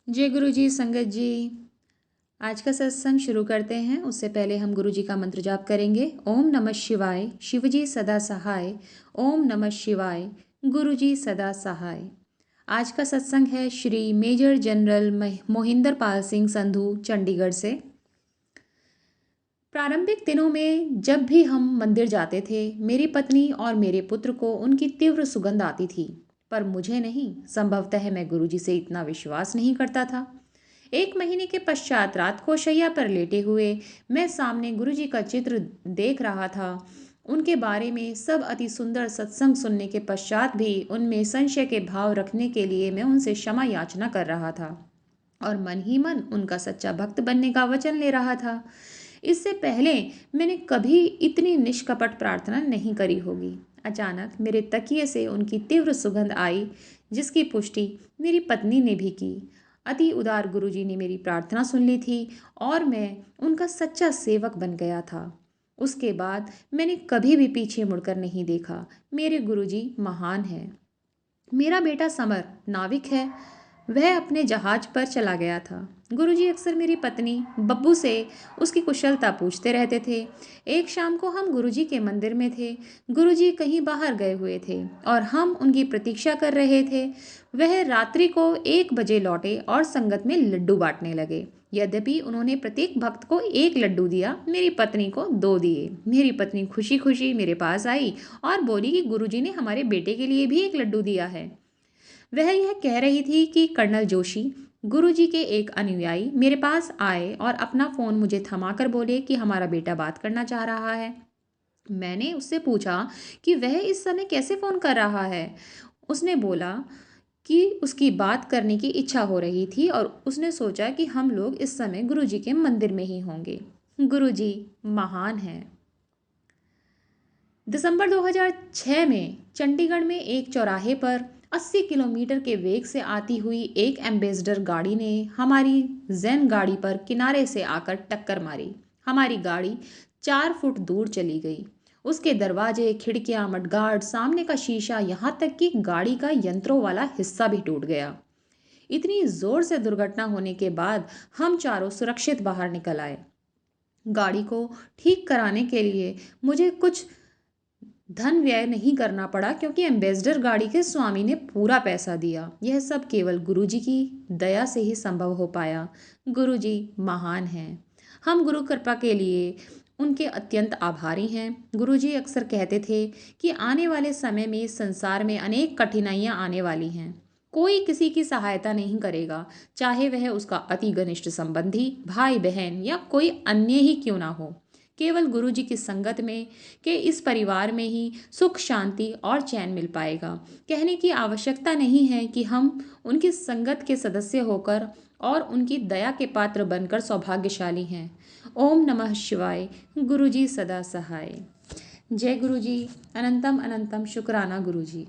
जय गुरु जी, संगत जी। आज का सत्संग शुरू करते हैं। उससे पहले हम गुरु जी का मंत्र जाप करेंगे। ओम नमः शिवाय, शिव जी सदा सहाय। ओम नमः शिवाय, गुरु जी सदा सहाय। आज का सत्संग है श्री मेजर जनरल मोहिंदर पाल सिंह संधू, चंडीगढ़ से। प्रारंभिक दिनों में जब भी हम मंदिर जाते थे, मेरी पत्नी और मेरे पुत्र को उनकी तीव्र सुगंध आती थी, पर मुझे नहीं। संभवतः मैं गुरु जी से इतना विश्वास नहीं करता था। एक महीने के पश्चात रात को शैया पर लेटे हुए मैं सामने गुरुजी का चित्र देख रहा था। उनके बारे में सब अति सुंदर सत्संग सुनने के पश्चात भी उनमें संशय के भाव रखने के लिए मैं उनसे क्षमा याचना कर रहा था और मन ही मन उनका सच्चा भक्त बनने का वचन ले रहा था। इससे पहले मैंने कभी इतनी निष्कपट प्रार्थना नहीं करी होगी। अचानक मेरे तकिए से उनकी तीव्र सुगंध आई, जिसकी पुष्टि मेरी पत्नी ने भी की। अति उदार गुरुजी ने मेरी प्रार्थना सुन ली थी और मैं उनका सच्चा सेवक बन गया था। उसके बाद मैंने कभी भी पीछे मुड़कर नहीं देखा। मेरे गुरुजी महान हैं। मेरा बेटा समर नाविक है। वह अपने जहाज पर चला गया था। गुरुजी अक्सर मेरी पत्नी बब्बू से उसकी कुशलता पूछते रहते थे। एक शाम को हम गुरुजी के मंदिर में थे। गुरुजी कहीं बाहर गए हुए थे और हम उनकी प्रतीक्षा कर रहे थे। वह रात्रि को 1 बजे लौटे और संगत में लड्डू बांटने लगे। यद्यपि उन्होंने प्रत्येक भक्त को 1 लड्डू दिया, मेरी पत्नी को 2 दिए। मेरी पत्नी खुशी खुशी मेरे पास आई और बोली कि गुरुजी ने हमारे बेटे के लिए भी 1 लड्डू दिया है। वह यह कह रही थी कि कर्नल जोशी, गुरुजी के एक अनुयायी, मेरे पास आए और अपना फ़ोन मुझे थमाकर बोले कि हमारा बेटा बात करना चाह रहा है। मैंने उससे पूछा कि वह इस समय कैसे फ़ोन कर रहा है। उसने बोला कि उसकी बात करने की इच्छा हो रही थी और उसने सोचा कि हम लोग इस समय गुरुजी के मंदिर में ही होंगे। गुरुजी महान हैं। दिसंबर 2006 में चंडीगढ़ में एक चौराहे पर 80 किलोमीटर के वेग से आती हुई एक एम्बेसडर गाड़ी ने हमारी जैन गाड़ी पर किनारे से आकर टक्कर मारी। हमारी गाड़ी 4 फुट दूर चली गई। उसके दरवाजे, खिड़कियां, मडगार्ड, सामने का शीशा, यहाँ तक कि गाड़ी का यंत्रों वाला हिस्सा भी टूट गया। इतनी जोर से दुर्घटना होने के बाद हम चारों सुरक्षित बाहर निकल आए। गाड़ी को ठीक कराने के लिए मुझे कुछ धन व्यय नहीं करना पड़ा, क्योंकि एम्बेसडर गाड़ी के स्वामी ने पूरा पैसा दिया। यह सब केवल गुरुजी की दया से ही संभव हो पाया। गुरुजी महान हैं। हम गुरु कृपा के लिए उनके अत्यंत आभारी हैं। गुरुजी अक्सर कहते थे कि आने वाले समय में इस संसार में अनेक कठिनाइयाँ आने वाली हैं। कोई किसी की सहायता नहीं करेगा, चाहे वह उसका अति घनिष्ठ संबंधी, भाई बहन या कोई अन्य ही क्यों ना हो। केवल गुरुजी की संगत में के इस परिवार में ही सुख, शांति और चैन मिल पाएगा। कहने की आवश्यकता नहीं है कि हम उनकी संगत के सदस्य होकर और उनकी दया के पात्र बनकर सौभाग्यशाली हैं। ओम नमः शिवाय, गुरुजी सदा सहाय। जय गुरुजी। अनंतम अनंतम शुक्राना गुरुजी।